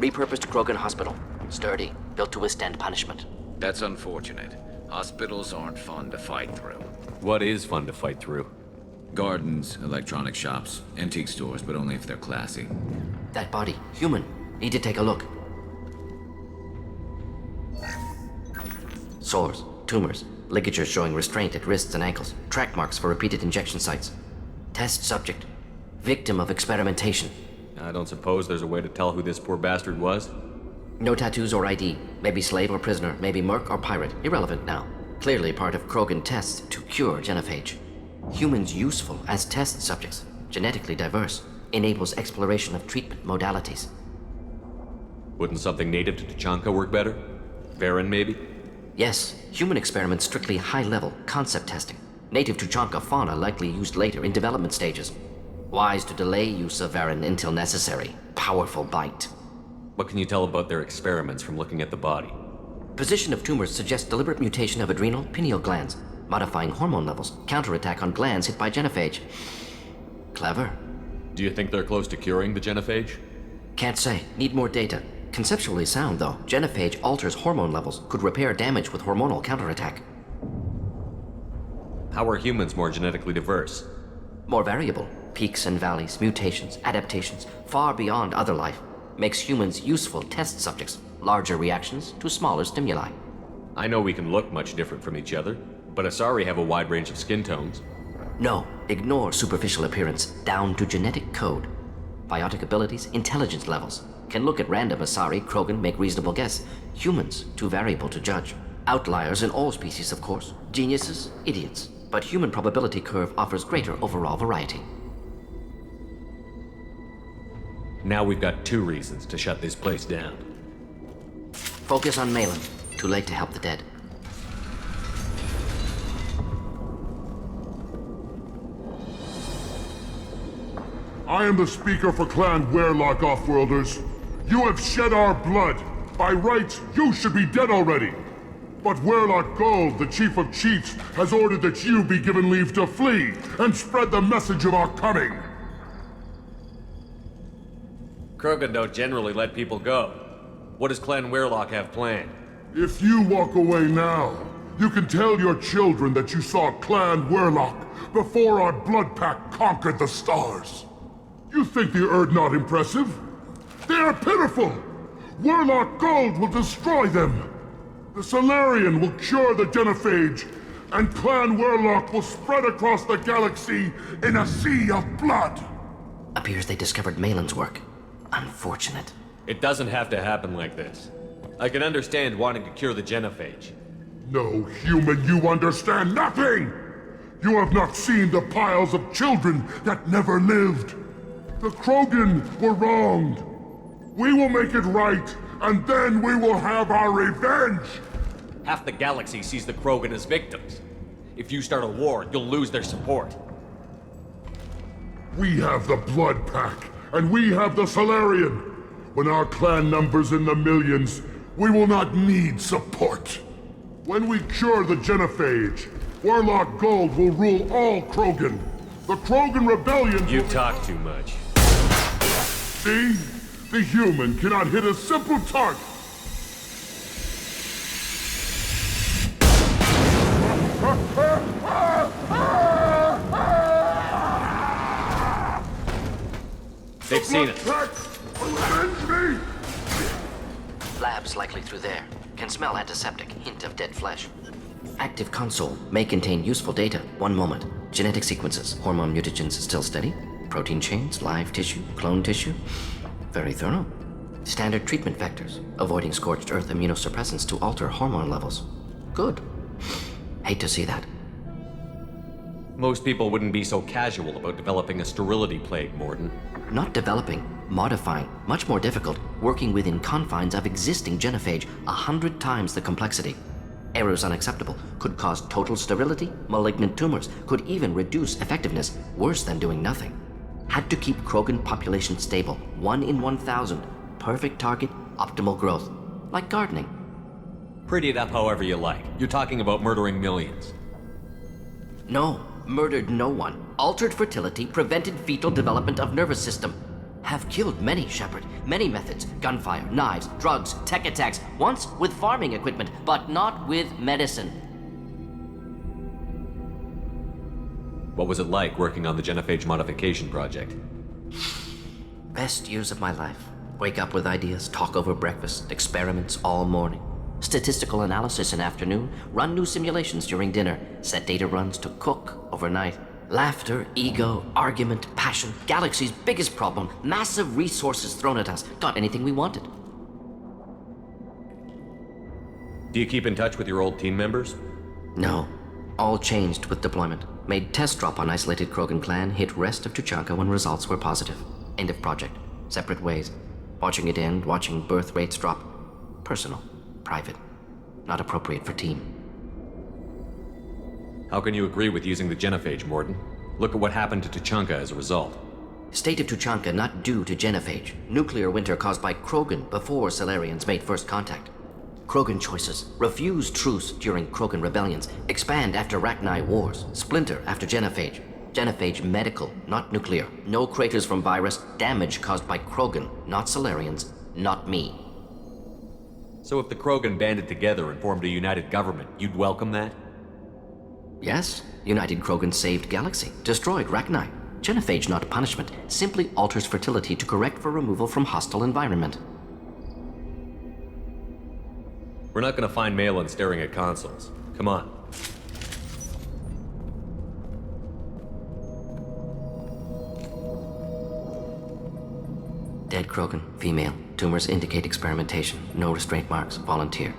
Repurposed Krogan Hospital. Sturdy, built to withstand punishment. That's unfortunate. Hospitals aren't fun to fight through. What is fun to fight through? Gardens, electronic shops, antique stores, but only if they're classy. That body, human. Need to take a look. Sores, tumors, ligatures showing restraint at wrists and ankles, track marks for repeated injection sites. Test subject. Victim of experimentation. I don't suppose there's a way to tell who this poor bastard was? No tattoos or ID. Maybe slave or prisoner, maybe merc or pirate. Irrelevant now. Clearly part of Krogan tests to cure genophage. Humans useful as test subjects, genetically diverse, enables exploration of treatment modalities. Wouldn't something native to Tuchanka work better? Varen, maybe? Yes, human experiments strictly high-level concept testing. Native Tuchanka fauna likely used later in development stages. Wise to delay use of Varen until necessary. Powerful bite. What can you tell about their experiments from looking at the body? Position of tumors suggests deliberate mutation of adrenal, pineal glands, modifying hormone levels, counterattack on glands hit by genophage. Clever. Do you think they're close to curing the genophage? Can't say. Need more data. Conceptually sound, though. Genophage alters hormone levels, could repair damage with hormonal counterattack. How are humans more genetically diverse? More variable. Peaks and valleys, mutations, adaptations, far beyond other life. Makes humans useful test subjects. Larger reactions to smaller stimuli. I know we can look much different from each other, but Asari have a wide range of skin tones. No, ignore superficial appearance, down to genetic code. Biotic abilities, intelligence levels. Can look at random Asari, Krogan, make reasonable guess. Humans, too variable to judge. Outliers in all species, of course. Geniuses, idiots. But human probability curve offers greater overall variety. Now we've got 2 reasons to shut this place down. Focus on Malin. Too late to help the dead. I am the speaker for Clan Werelock, Offworlders. You have shed our blood. By rights, you should be dead already. But Werelock Gold, the Chief of Chiefs, has ordered that you be given leave to flee and spread the message of our coming. Krogan don't generally let people go. What does Clan Werelock have planned? If you walk away now, you can tell your children that you saw Clan Werelock before our blood pack conquered the stars. You think the Erd not impressive? They are pitiful! Werelock Gold will destroy them! The Solarian will cure the genophage, and Clan Werelock will spread across the galaxy in a sea of blood! Appears they discovered Malin's work. Unfortunate. It doesn't have to happen like this. I can understand wanting to cure the genophage. No, human, you understand nothing! You have not seen the piles of children that never lived. The Krogan were wronged. We will make it right, and then we will have our revenge! Half the galaxy sees the Krogan as victims. If you start a war, you'll lose their support. We have the Blood Pack, and we have the Solarian. When our clan numbers in the millions, we will not need support. When we cure the genophage, Werelock Gold will rule all Krogan. The Krogan rebellion. You talk too much. See? The human cannot hit a simple target. They've seen it. Avenge me! Labs likely through there. Can smell antiseptic, hint of dead flesh. Active console may contain useful data. One moment. Genetic sequences, hormone mutagens still steady. Protein chains, live tissue, clone tissue. Very thorough. Standard treatment vectors, avoiding scorched earth immunosuppressants to alter hormone levels. Good. Hate to see that. Most people wouldn't be so casual about developing a sterility plague, Morden. Not developing, modifying, much more difficult, working within confines of existing genophage, 100 times the complexity. Errors unacceptable, could cause total sterility, malignant tumors, could even reduce effectiveness, worse than doing nothing. Had to keep Krogan population stable, 1 in 1,000. Perfect target, optimal growth. Like gardening. Pretty it up however you like. You're talking about murdering millions. No, murdered no one. Altered fertility, prevented fetal development of nervous system. have killed many, Shepard. Many methods. Gunfire, knives, drugs, tech attacks. Once with farming equipment, but not with medicine. What was it like working on the genophage modification project? Best years of my life. Wake up with ideas, talk over breakfast, experiments all morning. Statistical analysis in afternoon, run new simulations during dinner, set data runs to cook overnight. Laughter, ego, argument, passion. Galaxy's biggest problem. Massive resources thrown at us. Got anything we wanted. Do you keep in touch with your old team members? No. All changed with deployment. Made test drop on isolated Krogan clan, hit rest of Tuchanka when results were positive. End of project. Separate ways. Watching it end, watching birth rates drop. Personal. Private. Not appropriate for team. How can you agree with using the genophage, Morden? Look at what happened to Tuchanka as a result. State of Tuchanka not due to genophage. Nuclear winter caused by Krogan before Salarians made first contact. Krogan choices. Refuse truce during Krogan rebellions. Expand after Rachni wars. Splinter after genophage. Genophage medical, not nuclear. No craters from virus. Damage caused by Krogan, not Salarians, not me. So if the Krogan banded together and formed a united government, you'd welcome that? Yes, United Krogan saved Galaxy, destroyed Rachni. Genophage not punishment, simply alters fertility to correct for removal from hostile environment. We're not gonna find Malin staring at consoles. Come on. Dead Krogan, female. Tumors indicate experimentation. No restraint marks. Volunteer.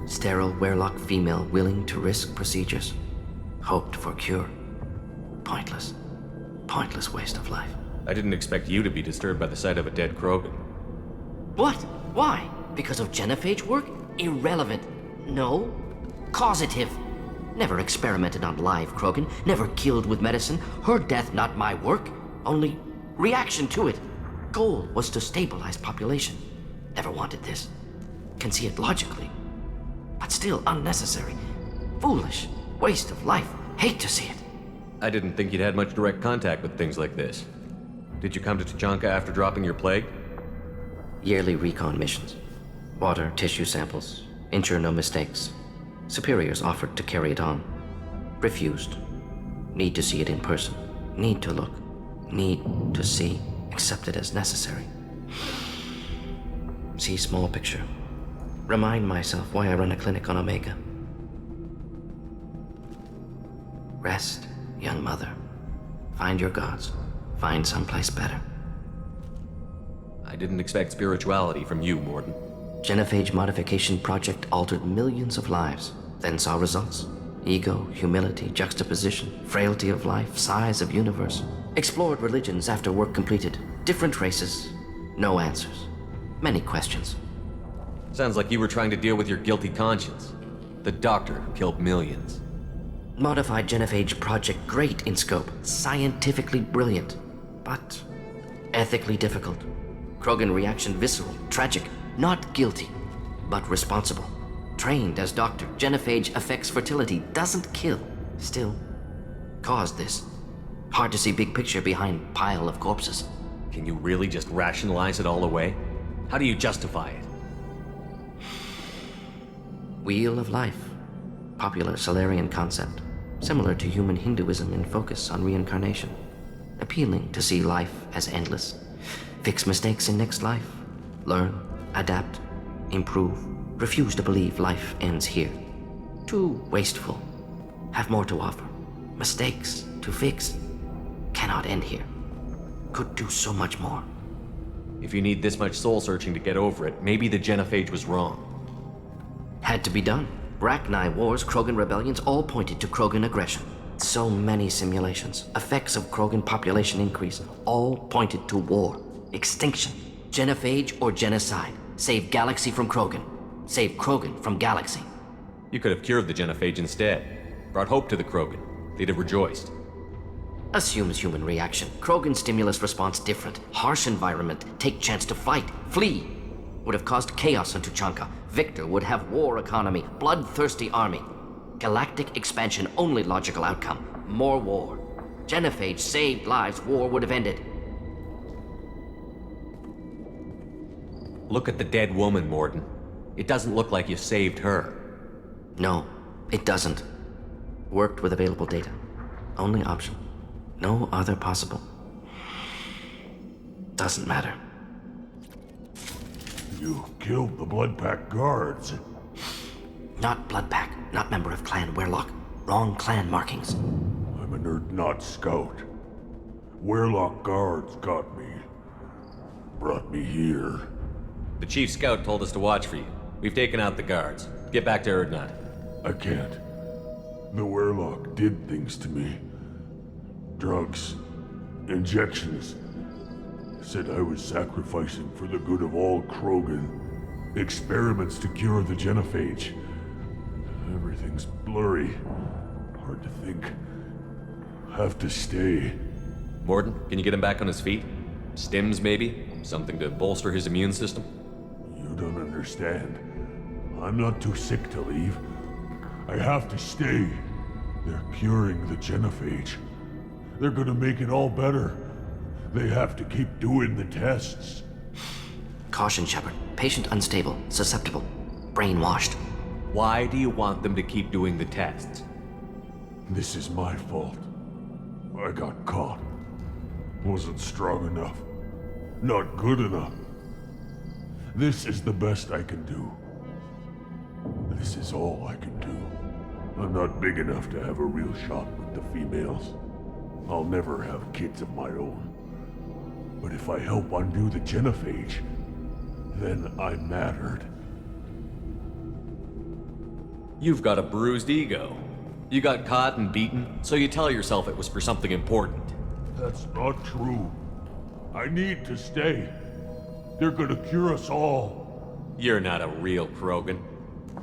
Sterile Werelock female willing to risk procedures. Hoped for cure. Pointless. Pointless waste of life. I didn't expect you to be disturbed by the sight of a dead Krogan. What? Why? Because of genophage work? Irrelevant. No. Causative. Never experimented on live Krogan. Never killed with medicine. Her death not my work. Only reaction to it. Goal was to stabilize population. Never wanted this. Can see it logically. But still unnecessary. Foolish. Waste of life. Hate to see it. I didn't think you'd had much direct contact with things like this. Did you come to Tuchanka after dropping your plague? Yearly recon missions. Water, tissue samples. Ensure no mistakes. Superiors offered to carry it on. Refused. Need to see it in person. Need to look. Need to see. Accept it as necessary. See small picture. Remind myself why I run a clinic on Omega. Rest, young mother. Find your gods. Find someplace better. I didn't expect spirituality from you, Morden. Genophage modification project altered millions of lives, then saw results. Ego, humility, juxtaposition, frailty of life, size of universe. Explored religions after work completed. Different races. No answers. Many questions. Sounds like you were trying to deal with your guilty conscience. The doctor who killed millions. Modified genophage project great in scope. Scientifically brilliant. But ethically difficult. Krogan reaction visceral, tragic. Not guilty, but responsible. Trained as doctor, genophage affects fertility, doesn't kill. Still, caused this. Hard to see big picture behind pile of corpses. Can you really just rationalize it all away? How do you justify it? Wheel of life. Popular Solarian concept. Similar to human Hinduism in focus on reincarnation. Appealing to see life as endless. Fix mistakes in next life. Learn, adapt, improve. Refuse to believe life ends here. Too wasteful. Have more to offer. Mistakes to fix. Cannot end here. Could do so much more. If you need this much soul searching to get over it, maybe the genophage was wrong. Had to be done. Rachni wars, Krogan rebellions, all pointed to Krogan aggression. So many simulations, effects of Krogan population increase, all pointed to war, extinction, genophage or genocide. Save Galaxy from Krogan. Save Krogan from Galaxy. You could have cured the genophage instead. Brought hope to the Krogan. They'd have rejoiced. Assumes human reaction. Krogan stimulus response different. Harsh environment. Take chance to fight. Flee. Would have caused chaos in Tuchanka. Victor would have war economy. Bloodthirsty army. Galactic expansion only logical outcome. More war. Genophage saved lives, war would have ended. Look at the dead woman, Morden. It doesn't look like you saved her. No, it doesn't. Worked with available data. Only option. No other possible. Doesn't matter. You killed the Blood Pack guards. Not Blood Pack, not member of Clan Werlock. Wrong clan markings. I'm an Urdnot scout. Werlock guards got me. Brought me here. The chief scout told us to watch for you. We've taken out the guards. Get back to Urdnot. I can't. The Werlock did things to me. Drugs. Injections. Said I was sacrificing for the good of all Krogan. Experiments to cure the genophage. Everything's blurry. Hard to think. Have to stay. Morden, can you get him back on his feet? Stims, maybe? Something to bolster his immune system? You don't understand. I'm not too sick to leave. I have to stay. They're curing the genophage. They're gonna make it all better. They have to keep doing the tests. Caution, Shepard. Patient unstable, susceptible, brainwashed. Why do you want them to keep doing the tests? This is my fault. I got caught. Wasn't strong enough. Not good enough. This is the best I can do. This is all I can do. I'm not big enough to have a real shot with the females. I'll never have kids of my own. But if I help undo the genophage, then I mattered. You've got a bruised ego. You got caught and beaten, so you tell yourself it was for something important. That's not true. I need to stay. They're gonna cure us all. You're not a real Krogan.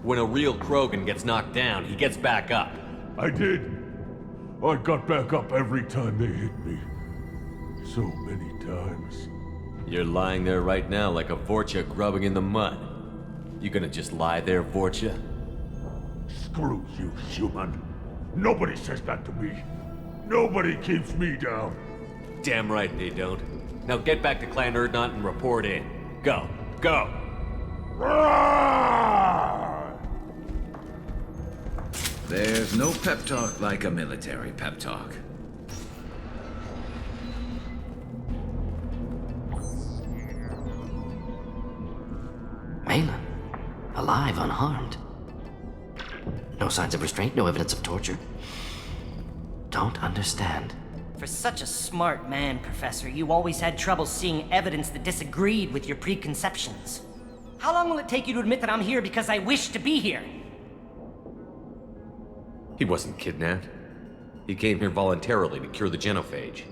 When a real Krogan gets knocked down, he gets back up. I did. I got back up every time they hit me. So many times. You're lying there right now like a Vorcha grubbing in the mud. You gonna just lie there, Vorcha? Screw you, human. Nobody says that to me. Nobody keeps me down. Damn right they don't. Now get back to Clan Urdnot and report in. Go. Go! There's no pep talk like a military pep talk. Malin. Alive, unharmed. No signs of restraint, no evidence of torture. Don't understand. For such a smart man, Professor, you always had trouble seeing evidence that disagreed with your preconceptions. How long will it take you to admit that I'm here because I wish to be here? He wasn't kidnapped. He came here voluntarily to cure the genophage.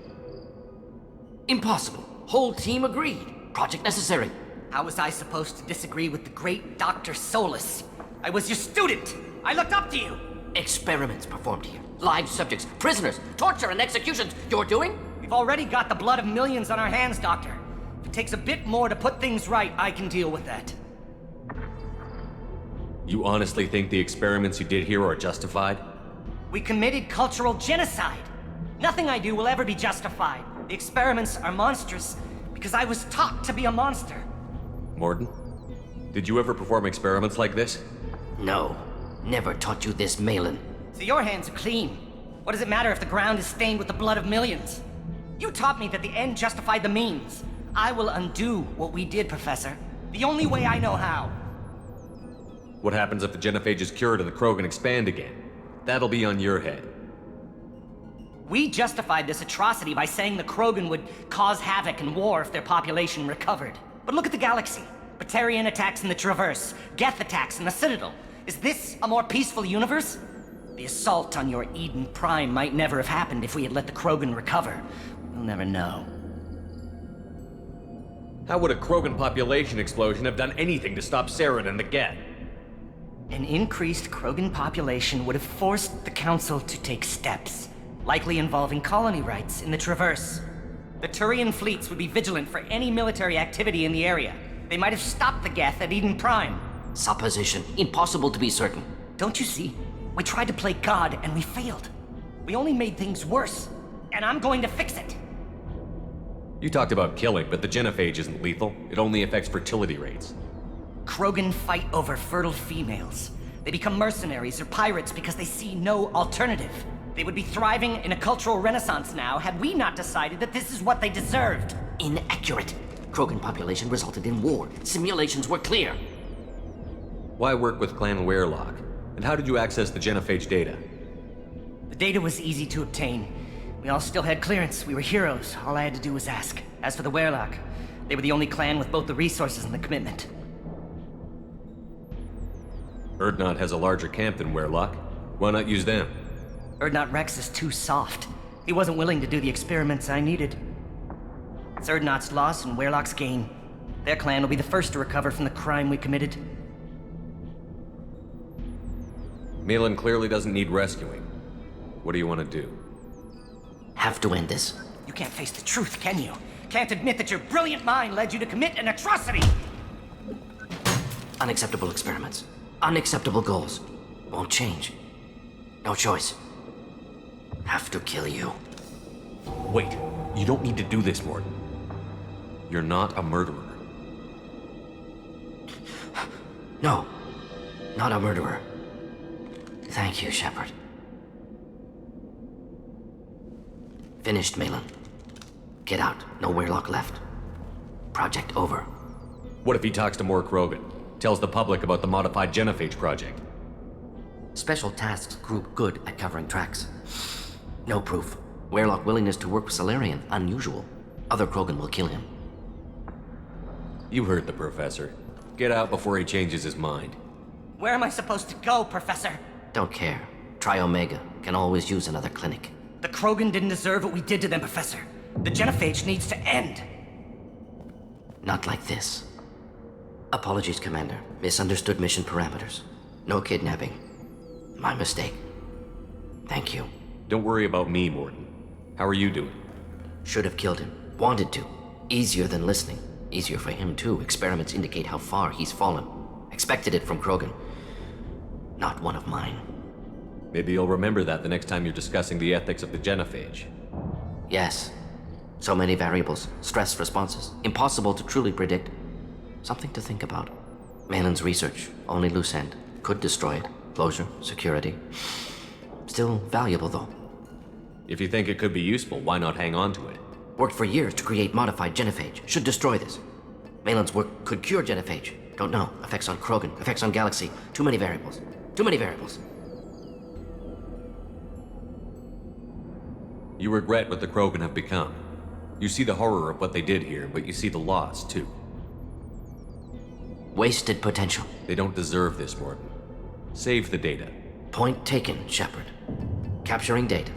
Impossible. Whole team agreed. Project necessary. How was I supposed to disagree with the great Dr. Solus? I was your student! I looked up to you! Experiments performed here. Live subjects, prisoners, torture and executions. You're doing? We've already got the blood of millions on our hands, Doctor. If it takes a bit more to put things right, I can deal with that. You honestly think the experiments you did here are justified? We committed cultural genocide. Nothing I do will ever be justified. The experiments are monstrous because I was taught to be a monster. Morden, did you ever perform experiments like this? No. Never taught you this, Malin. So your hands are clean. What does it matter if the ground is stained with the blood of millions? You taught me that the end justified the means. I will undo what we did, Professor. The only way I know how. What happens if the genophage is cured and the Krogan expand again? That'll be on your head. We justified this atrocity by saying the Krogan would cause havoc and war if their population recovered. But look at the galaxy. Batarian attacks in the Traverse, Geth attacks in the Citadel. Is this a more peaceful universe? The assault on your Eden Prime might never have happened if we had let the Krogan recover. We'll never know. How would a Krogan population explosion have done anything to stop Saren and the Geth? An increased Krogan population would have forced the Council to take steps, likely involving colony rights in the Traverse. The Turian fleets would be vigilant for any military activity in the area. They might have stopped the Geth at Eden Prime. Supposition. Impossible to be certain. Don't you see? We tried to play God and we failed. We only made things worse. and I'm going to fix it. You talked about killing, but the genophage isn't lethal. It only affects fertility rates. Krogan fight over fertile females. They become mercenaries or pirates because they see no alternative. They would be thriving in a cultural renaissance now had we not decided that this is what they deserved. Inaccurate. Krogan population resulted in war. Simulations were clear. Why work with Clan Werelock? And how did you access the genophage data? The data was easy to obtain. We all still had clearance. We were heroes. All I had to do was ask. As for the Werelock, they were the only clan with both the resources and the commitment. Urdnot has a larger camp than Werelock. Why not use them? Urdnot Rex is too soft. He wasn't willing to do the experiments I needed. It's Urdnot's loss and Werelock's gain. Their clan will be the first to recover from the crime we committed. Malin clearly doesn't need rescuing. What do you want to do? Have to end this. You can't face the truth, can you? Can't admit that your brilliant mind led you to commit an atrocity! Unacceptable experiments. Unacceptable goals. Won't change. No choice. Have to kill you. Wait, you don't need to do this, Morton. You're not a murderer. No. Not a murderer. Thank you, Shepard. Finished, Malin. Get out. No Werelock left. Project over. What if he talks to more Krogan? Tells the public about the modified genophage project? Special Tasks Group good at covering tracks. No proof. Werelock willingness to work with Salarian, unusual. Other Krogan will kill him. You heard the professor. Get out before he changes his mind. Where am I supposed to go, Professor? Don't care. Try Omega. Can always use another clinic. The Krogan didn't deserve what we did to them, Professor. The genophage needs to end. Not like this. Apologies, Commander. Misunderstood mission parameters. No kidnapping. My mistake. Thank you. Don't worry about me, Morton. How are you doing? Should have killed him. Wanted to. Easier than listening. Easier for him, too. Experiments indicate how far he's fallen. Expected it from Krogan. Not one of mine. Maybe you'll remember that the next time you're discussing the ethics of the genophage. Yes. So many variables. Stress responses. Impossible to truly predict. Something to think about. Malin's research. Only loose end. Could destroy it. Closure. Security. Still valuable, though. If you think it could be useful, why not hang on to it? Worked for years to create modified genophage. Should destroy this. Malin's work could cure genophage. Don't know. Effects on Krogan. Effects on Galaxy. Too many variables. Too many variables. You regret what the Krogan have become. You see the horror of what they did here, but you see the loss, too. Wasted potential. They don't deserve this, Morton. Save the data. Point taken, Shepard. Capturing data.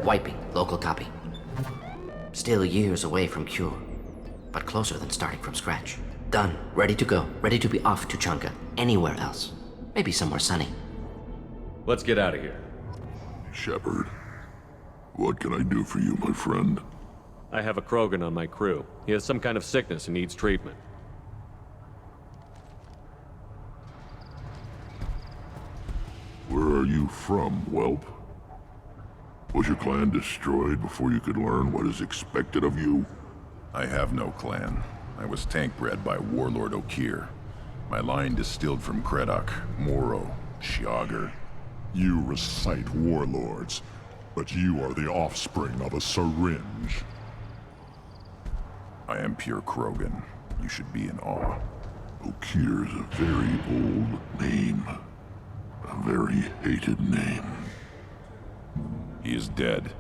Wiping local copy. Still years away from cure, but closer than starting from scratch. Done. Ready to go. Ready to be off to Chunka. Anywhere else. Maybe somewhere sunny. Let's get out of here. Shepard, what can I do for you, my friend? I have a Krogan on my crew. He has some kind of sickness and needs treatment. Where are you from, whelp? Was your clan destroyed before you could learn what is expected of you? I have no clan. I was tank bred by Warlord Okir. My line distilled from Kredok, Moro, Shiagar. You recite warlords, but you are the offspring of a syringe. I am pure Krogan. You should be in awe. Okir's a very old name. A very hated name. He is dead.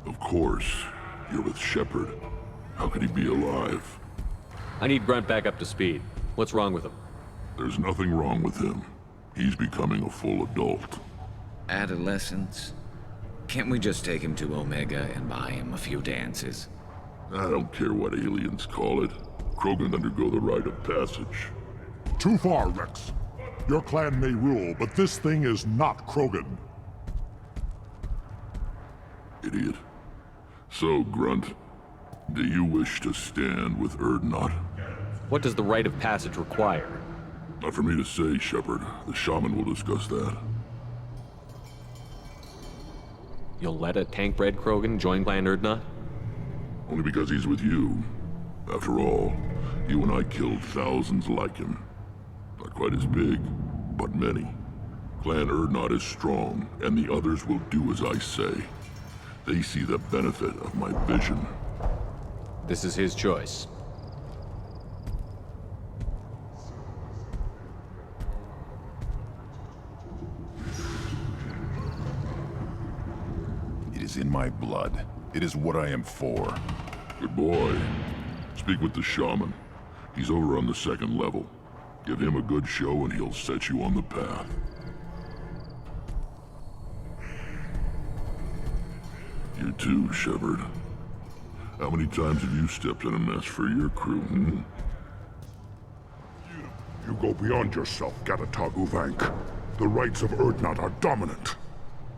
Of course. You're with Shepard. How could he be alive? I need Grunt back up to speed. What's wrong with him? There's nothing wrong with him. He's becoming a full adult. Adolescence? Can't we just take him to Omega and buy him a few dances? I don't care what aliens call it. Krogan undergo the rite of passage. Too far, Rex. Your clan may rule, but this thing is not Krogan. Idiot. So, Grunt, do you wish to stand with Urdnot? What does the rite of passage require? Not for me to say, Shepard. The shaman will discuss that. You'll let a tank-bred Krogan join Clan Urdnot? Only because he's with you. After all, you and I killed thousands like him. Not quite as big, but many. Clan Urdnot is strong, and the others will do as I say. They see the benefit of my vision. This is his choice. It is in my blood. It is what I am for. Good boy. Speak with the shaman. He's over on the second level. Give him a good show and he'll set you on the path. You too, Shepard. How many times have you stepped in a mess for your crew, hmm? You go beyond yourself, Gatatog Uvank. The rights of Urdnot are dominant.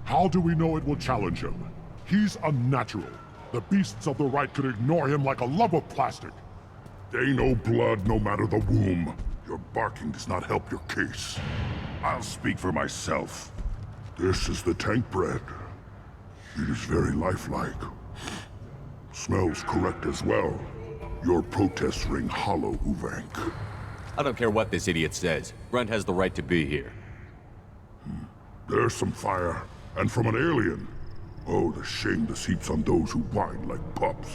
How do we know it will challenge him? He's unnatural. The beasts of the right could ignore him like a lump of plastic. They know blood no matter the womb. Your barking does not help your case. I'll speak for myself. This is the tank bread. It is very lifelike. Smells correct as well. Your protests ring hollow, Uvank. I don't care what this idiot says. Grunt has the right to be here. There's some fire, and from an alien. Oh, the shame this heaps on those who whine like pups.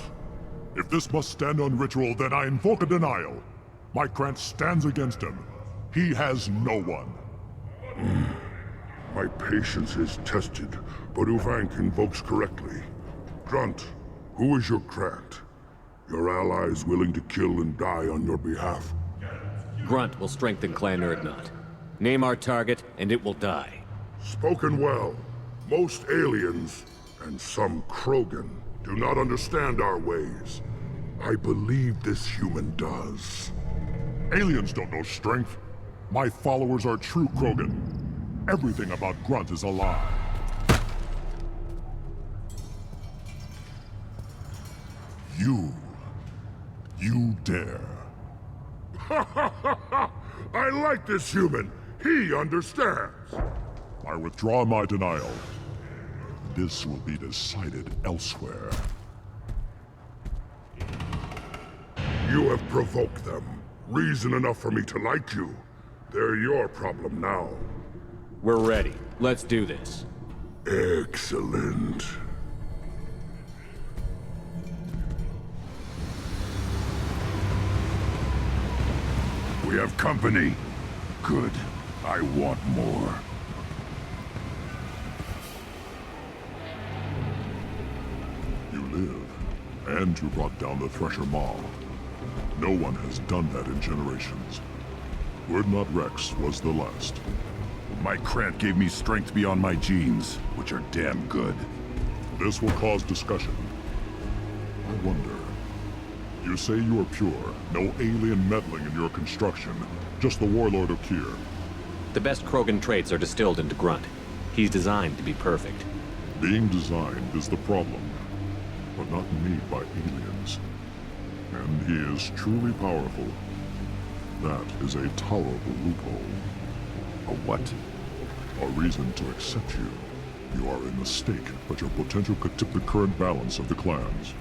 If this must stand on ritual, then I invoke a denial. My Krant stands against him. He has no one. My patience is tested, but Uvank invokes correctly. Grunt, who is your Krant? Your allies willing to kill and die on your behalf? Grunt will strengthen Clan Urdnot. Name our target, and it will die. Spoken well. Most aliens, and some Krogan, do not understand our ways. I believe this human does. Aliens don't know strength. My followers are true Krogan. Everything about Grunt is a lie. You dare. I like this human. He understands. I withdraw my denial. This will be decided elsewhere. You have provoked them. Reason enough for me to like you. They're your problem now. We're ready. Let's do this. Excellent. We have company. Good. I want more. You live, and you brought down the Thresher Maw. No one has done that in generations. Urdnot Rex was the last. My Krant gave me strength beyond my genes, which are damn good. This will cause discussion. I wonder. You say you are pure, no alien meddling in your construction, just the Warlord Okeer. The best Krogan traits are distilled into Grunt. He's designed to be perfect. Being designed is the problem, but not made by aliens. And he is truly powerful. That is a tolerable loophole. A what? A reason to accept you. You are a mistake, but your potential could tip the current balance of the clans.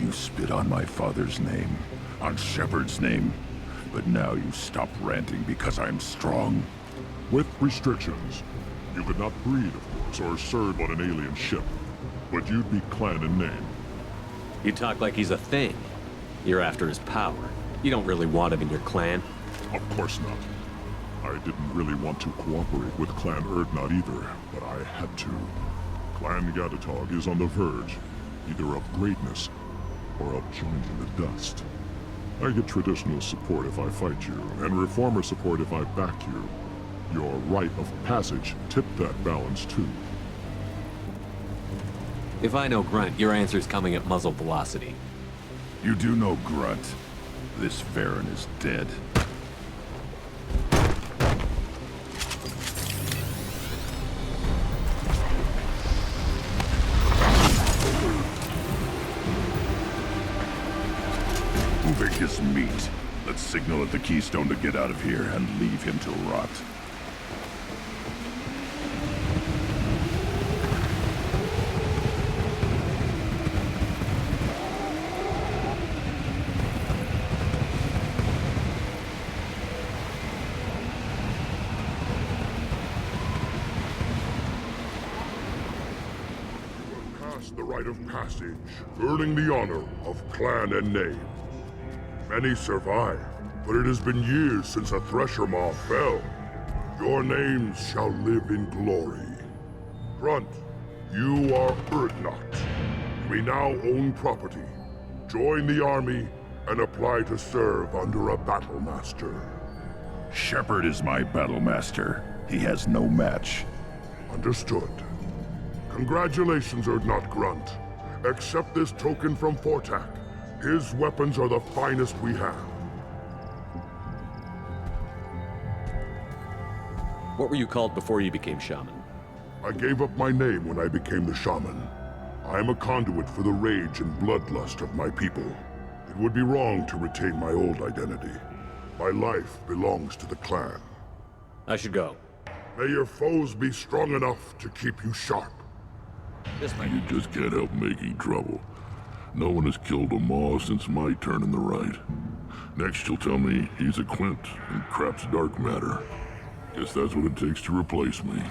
You spit on my father's name, on Shepard's name, but now you stop ranting because I'm strong. With restrictions. You could not breed, of course, or serve on an alien ship. But you'd be clan in name. You talk like he's a thing. You're after his power. You don't really want him in your clan. Of course not. I didn't really want to cooperate with Clan Urdnot either, but I had to. Clan Gatatog is on the verge, either of greatness or of joining the dust. I get traditional support if I fight you, and reformer support if I back you. Your rite of passage tipped that balance too. If I know Grunt, your answer's coming at muzzle velocity. You do know Grunt. This Farron is dead. Moving his meat. Let's signal at the Keystone to get out of here and leave him to rot. us the rite of passage, earning the honor of clan and name. Many survive, but it has been years since a Thresher Maw fell. Your names shall live in glory. Grunt, you are Urdnot. You may now own property. Join the army and apply to serve under a battle master. Shepard is my battle master. He has no match. Understood. Congratulations, Urdnot Grunt. Accept this token from Fortak. His weapons are the finest we have. What were you called before you became shaman? I gave up my name when I became the shaman. I am a conduit for the rage and bloodlust of my people. It would be wrong to retain my old identity. My life belongs to the clan. I should go. May your foes be strong enough to keep you sharp. You just can't help making trouble. No one has killed a Maw since my turn in the right. Next you'll tell me he's a Quint and crap's dark matter. Guess that's what it takes to replace me.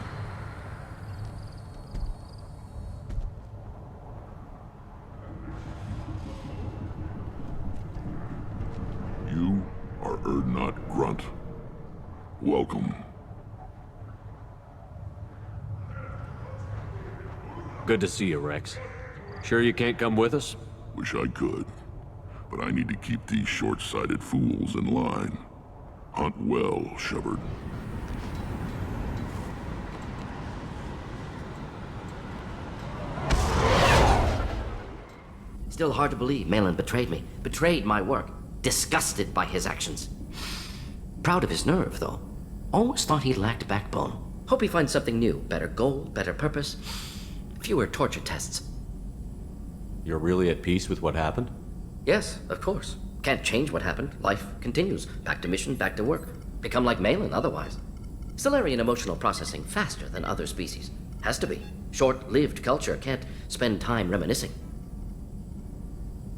You are Urdnot Grunt. Welcome. Good to see you, Rex. Sure you can't come with us? Wish I could, but I need to keep these short-sighted fools in line. Hunt well, Shepard. Still hard to believe Malin betrayed me, betrayed my work, disgusted by his actions. Proud of his nerve, though. Always thought he lacked backbone. Hope he finds something new, better goal, better purpose, fewer torture tests. You're really at peace with what happened? Yes, of course. Can't change what happened. Life continues. Back to mission, back to work. Become like Malin otherwise. Solarian emotional processing faster than other species. Has to be. Short-lived culture can't spend time reminiscing.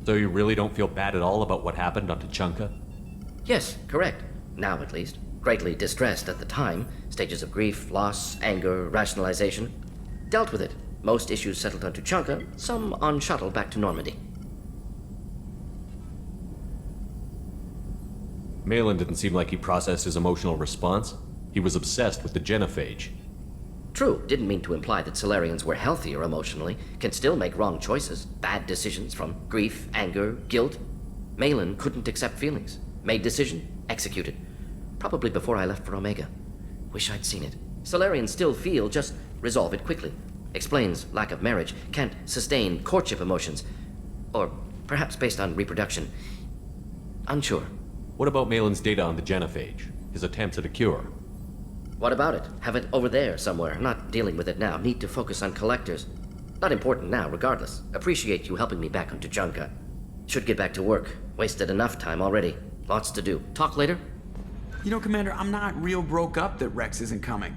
So you really don't feel bad at all about what happened on Tuchanka? Yes, correct. Now at least. Greatly distressed at the time. Stages of grief, loss, anger, rationalization. Dealt with it. Most issues settled on Tuchanka, some on shuttle back to Normandy. Malin didn't seem like he processed his emotional response. He was obsessed with the genophage. True, didn't mean to imply that Solarians were healthier emotionally, can still make wrong choices, bad decisions from grief, anger, guilt. Malin couldn't accept feelings. Made decision, executed. Probably before I left for Omega. Wish I'd seen it. Solarians still feel, just resolve it quickly. Explains lack of marriage, can't sustain courtship emotions. Or perhaps based on reproduction. Unsure. What about Malin's data on the genophage? His attempts at a cure? What about it? Have it over there somewhere. Not dealing with it now. Need to focus on collectors. Not important now, regardless. Appreciate you helping me back on Tuchanka. Should get back to work. Wasted enough time already. Lots to do. Talk later? You know, Commander, I'm not real broke up that Rex isn't coming.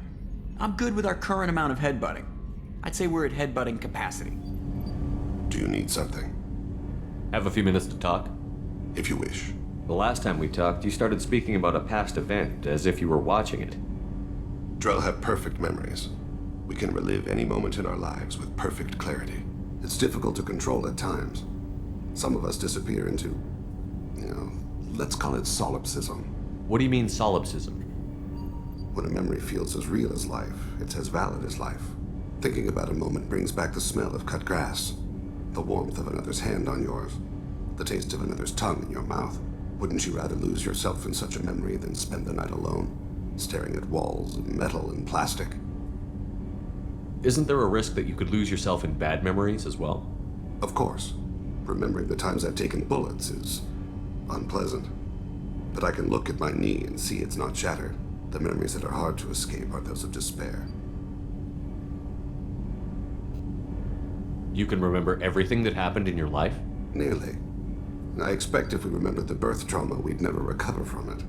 I'm good with our current amount of headbutting. I'd say we're at headbutting capacity. Do you need something? Have a few minutes to talk? If you wish. The last time we talked, you started speaking about a past event, as if you were watching it. Drell have perfect memories. We can relive any moment in our lives with perfect clarity. It's difficult to control at times. Some of us disappear into, let's call it solipsism. What do you mean, solipsism? When a memory feels as real as life, it's as valid as life. Thinking about a moment brings back the smell of cut grass, the warmth of another's hand on yours, the taste of another's tongue in your mouth. Wouldn't you rather lose yourself in such a memory than spend the night alone, staring at walls of metal and plastic? Isn't there a risk that you could lose yourself in bad memories as well? Of course. Remembering the times I've taken bullets is unpleasant. But I can look at my knee and see it's not shattered. The memories that are hard to escape are those of despair. You can remember everything that happened in your life? Nearly. I expect if we remembered the birth trauma, we'd never recover from it.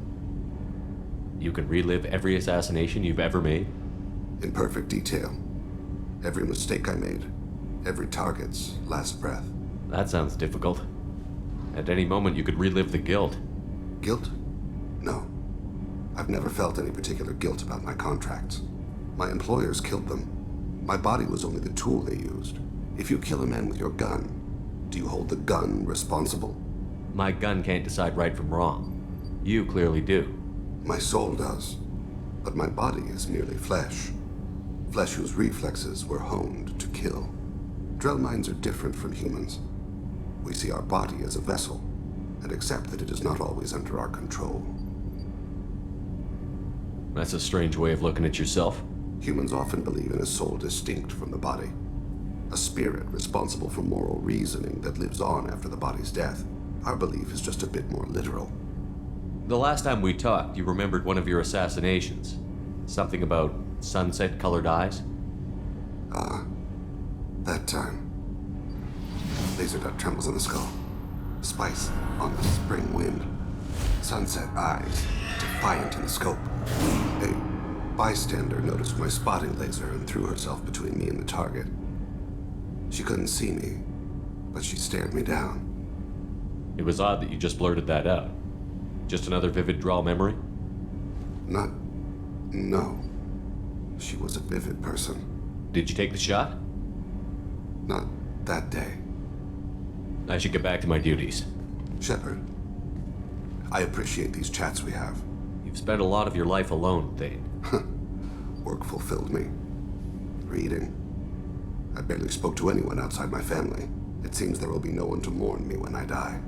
You can relive every assassination you've ever made? In perfect detail. Every mistake I made. Every target's last breath. That sounds difficult. At any moment, you could relive the guilt. Guilt? No. I've never felt any particular guilt about my contracts. My employers killed them. My body was only the tool they used. If you kill a man with your gun, do you hold the gun responsible? My gun can't decide right from wrong. You clearly do. My soul does. But my body is merely flesh. Flesh whose reflexes were honed to kill. Drell minds are different from humans. We see our body as a vessel, and accept that it is not always under our control. That's a strange way of looking at yourself. Humans often believe in a soul distinct from the body. A spirit responsible for moral reasoning that lives on after the body's death. Our belief is just a bit more literal. The last time we talked, you remembered one of your assassinations. Something about sunset-colored eyes? That time. Laser dot trembles in the skull. Spice on the spring wind. Sunset eyes, defiant in the scope. A bystander noticed my spotting laser and threw herself between me and the target. She couldn't see me, but she stared me down. It was odd that you just blurted that out. Just another vivid draw memory? No. She was a vivid person. Did you take the shot? Not that day. I should get back to my duties. Shepard, I appreciate these chats we have. You've spent a lot of your life alone, Thane. Work fulfilled me. Reading. I barely spoke to anyone outside my family. It seems there will be no one to mourn me when I die.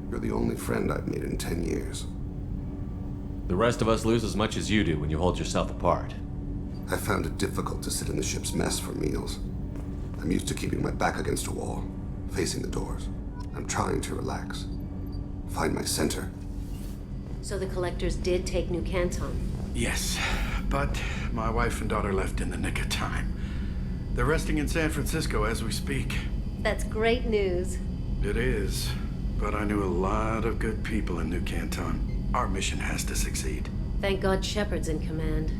You're the only friend I've made in 10 years. The rest of us lose as much as you do when you hold yourself apart. I found it difficult to sit in the ship's mess for meals. I'm used to keeping my back against a wall, facing the doors. I'm trying to relax. Find my center. So the collectors did take New Canton? Yes, but my wife and daughter left in the nick of time. They're resting in San Francisco as we speak. That's great news. It is, but I knew a lot of good people in New Canton. Our mission has to succeed. Thank God Shepard's in command.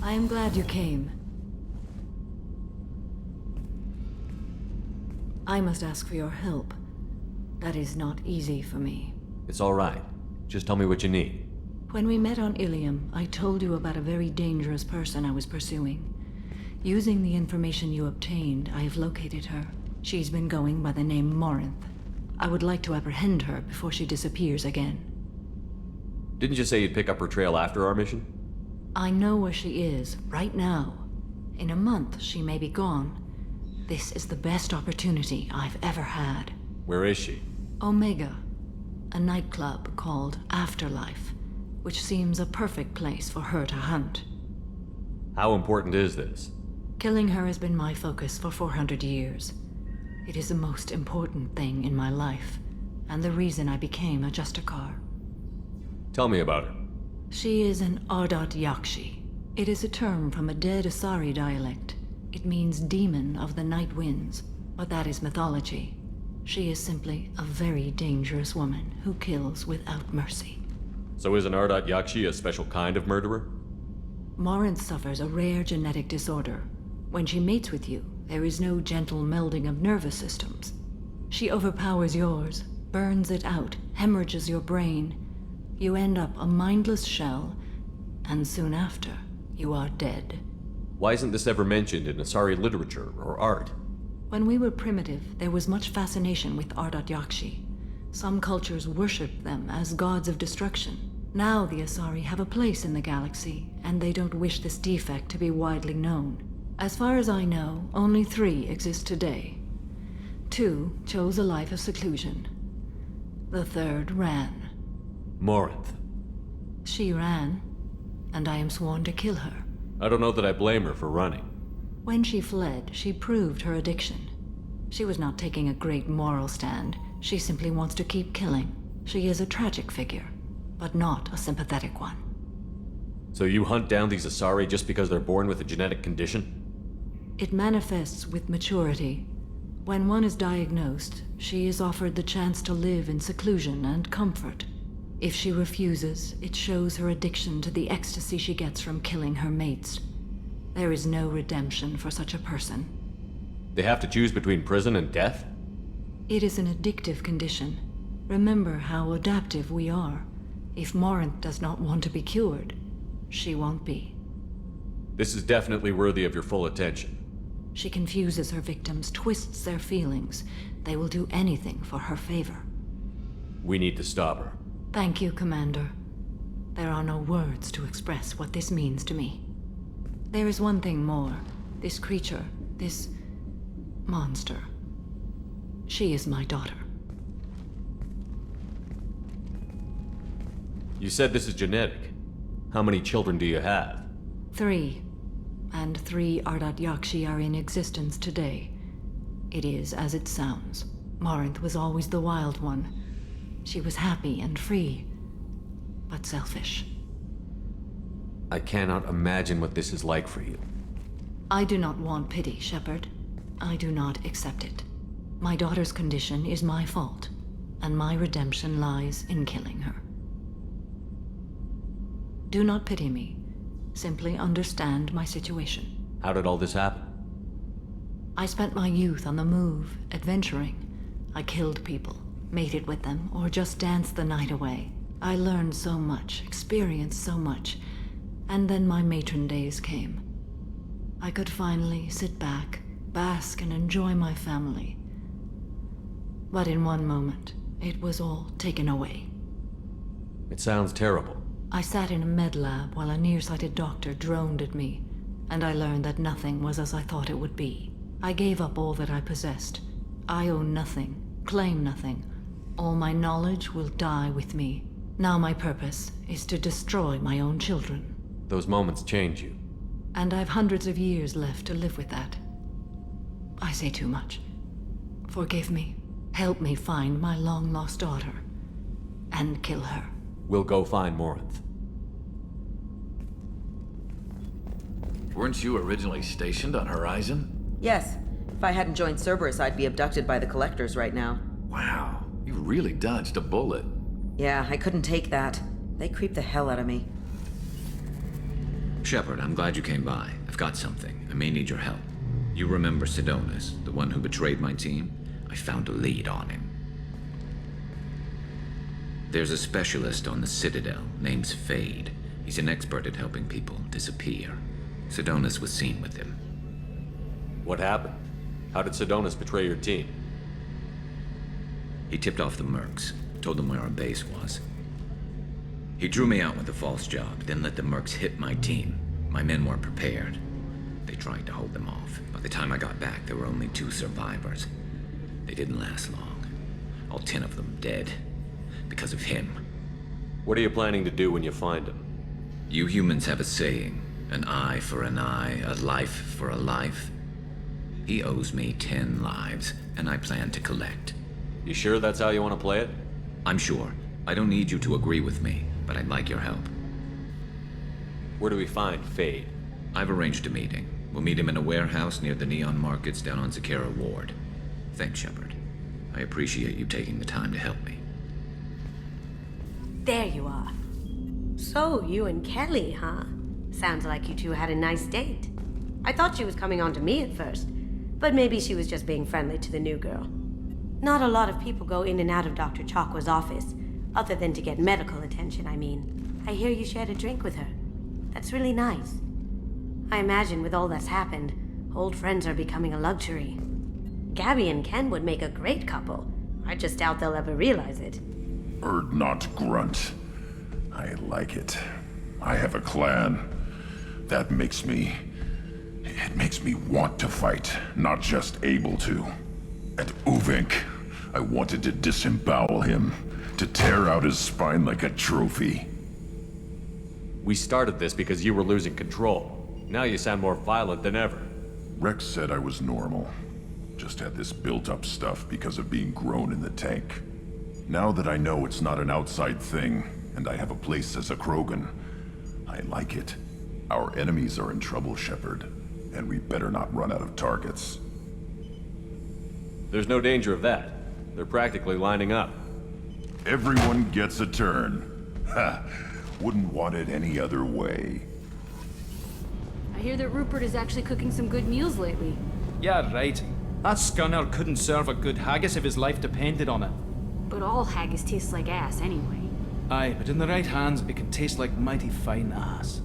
I am glad you came. I must ask for your help. That is not easy for me. It's all right. Just tell me what you need. When we met on Ilium, I told you about a very dangerous person I was pursuing. Using the information you obtained, I have located her. She's been going by the name Morinth. I would like to apprehend her before she disappears again. Didn't you say you'd pick up her trail after our mission? I know where she is, right now. In a month, she may be gone. This is the best opportunity I've ever had. Where is she? Omega, a nightclub called Afterlife, which seems a perfect place for her to hunt. How important is this? Killing her has been my focus for 400 years. It is the most important thing in my life, and the reason I became a Justicar. Tell me about her. She is an Ardat Yakshi. It is a term from a dead Asari dialect. It means demon of the night winds, but that is mythology. She is simply a very dangerous woman who kills without mercy. So is an Ardat Yakshi a special kind of murderer? Morinth suffers a rare genetic disorder. When she mates with you, there is no gentle melding of nervous systems. She overpowers yours, burns it out, hemorrhages your brain. You end up a mindless shell, and soon after, you are dead. Why isn't this ever mentioned in Asari literature or art? When we were primitive, there was much fascination with Ardat Yakshi. Some cultures worshipped them as gods of destruction. Now the Asari have a place in the galaxy, and they don't wish this defect to be widely known. As far as I know, only 3 exist today. 2 chose a life of seclusion. The 3rd ran. Morinth. She ran, and I am sworn to kill her. I don't know that I blame her for running. When she fled, she proved her addiction. She was not taking a great moral stand. She simply wants to keep killing. She is a tragic figure, but not a sympathetic one. So you hunt down these Asari just because they're born with a genetic condition? It manifests with maturity. When one is diagnosed, she is offered the chance to live in seclusion and comfort. If she refuses, it shows her addiction to the ecstasy she gets from killing her mates. There is no redemption for such a person. They have to choose between prison and death? It is an addictive condition. Remember how adaptive we are. If Morinth does not want to be cured, she won't be. This is definitely worthy of your full attention. She confuses her victims, twists their feelings. They will do anything for her favor. We need to stop her. Thank you, Commander. There are no words to express what this means to me. There is one thing more. This creature, this monster. She is my daughter. You said this is genetic. How many children do you have? 3. And 3 Ardat Yakshi are in existence today. It is as it sounds. Morinth was always the wild one. She was happy and free, but selfish. I cannot imagine what this is like for you. I do not want pity, Shepard. I do not accept it. My daughter's condition is my fault, and my redemption lies in killing her. Do not pity me. Simply understand my situation. How did all this happen? I spent my youth on the move, adventuring. I killed people, mated with them, or just danced the night away. I learned so much, experienced so much, and then my matron days came. I could finally sit back, bask, and enjoy my family. But in one moment, it was all taken away. It sounds terrible. I sat in a med lab while a nearsighted doctor droned at me, and I learned that nothing was as I thought it would be. I gave up all that I possessed. I own nothing, claim nothing. All my knowledge will die with me. Now my purpose is to destroy my own children. Those moments change you. And I've hundreds of years left to live with that. I say too much. Forgive me. Help me find my long-lost daughter. And kill her. We'll go find Morinth. Weren't you originally stationed on Horizon? Yes. If I hadn't joined Cerberus, I'd be abducted by the Collectors right now. Wow, you really dodged a bullet. Yeah, I couldn't take that. They creep the hell out of me. Shepard, I'm glad you came by. I've got something. I may need your help. You remember Sidonus, the one who betrayed my team? I found a lead on him. There's a specialist on the Citadel, name's Fade. He's an expert at helping people disappear. Sidonus was seen with him. What happened? How did Sidonus betray your team? He tipped off the mercs, told them where our base was. He drew me out with a false job, then let the mercs hit my team. My men weren't prepared. They tried to hold them off. By the time I got back, there were only 2 survivors. They didn't last long. All 10 of them dead. Because of him. What are you planning to do when you find him? You humans have a saying, an eye for an eye, a life for a life. He owes me 10 lives, and I plan to collect. You sure that's how you want to play it? I'm sure. I don't need you to agree with me, but I'd like your help. Where do we find Fade? I've arranged a meeting. We'll meet him in a warehouse near the Neon Markets down on Zakera Ward. Thanks, Shepard. I appreciate you taking the time to help me. There you are. So, you and Kelly, huh? Sounds like you two had a nice date. I thought she was coming on to me at first, but maybe she was just being friendly to the new girl. Not a lot of people go in and out of Dr. Chakwa's office, other than to get medical attention, I mean. I hear you shared a drink with her. That's really nice. I imagine with all that's happened, old friends are becoming a luxury. Gabby and Ken would make a great couple. I just doubt they'll ever realize it. Not grunt. I like it. I have a clan. That makes me... It makes me want to fight, not just able to. And Uvink, I wanted to disembowel him, to tear out his spine like a trophy. We started this because you were losing control. Now you sound more violent than ever. Rex said I was normal. Just had this built-up stuff because of being grown in the tank. Now that I know it's not an outside thing, and I have a place as a Krogan, I like it. Our enemies are in trouble, Shepard, and we better not run out of targets. There's no danger of that. They're practically lining up. Everyone gets a turn. Ha! Wouldn't want it any other way. I hear that Rupert is actually cooking some good meals lately. Yeah, right. That scunner couldn't serve a good haggis if his life depended on it. But all haggis tastes like ass anyway. Aye, but in the right hands, it can taste like mighty fine ass.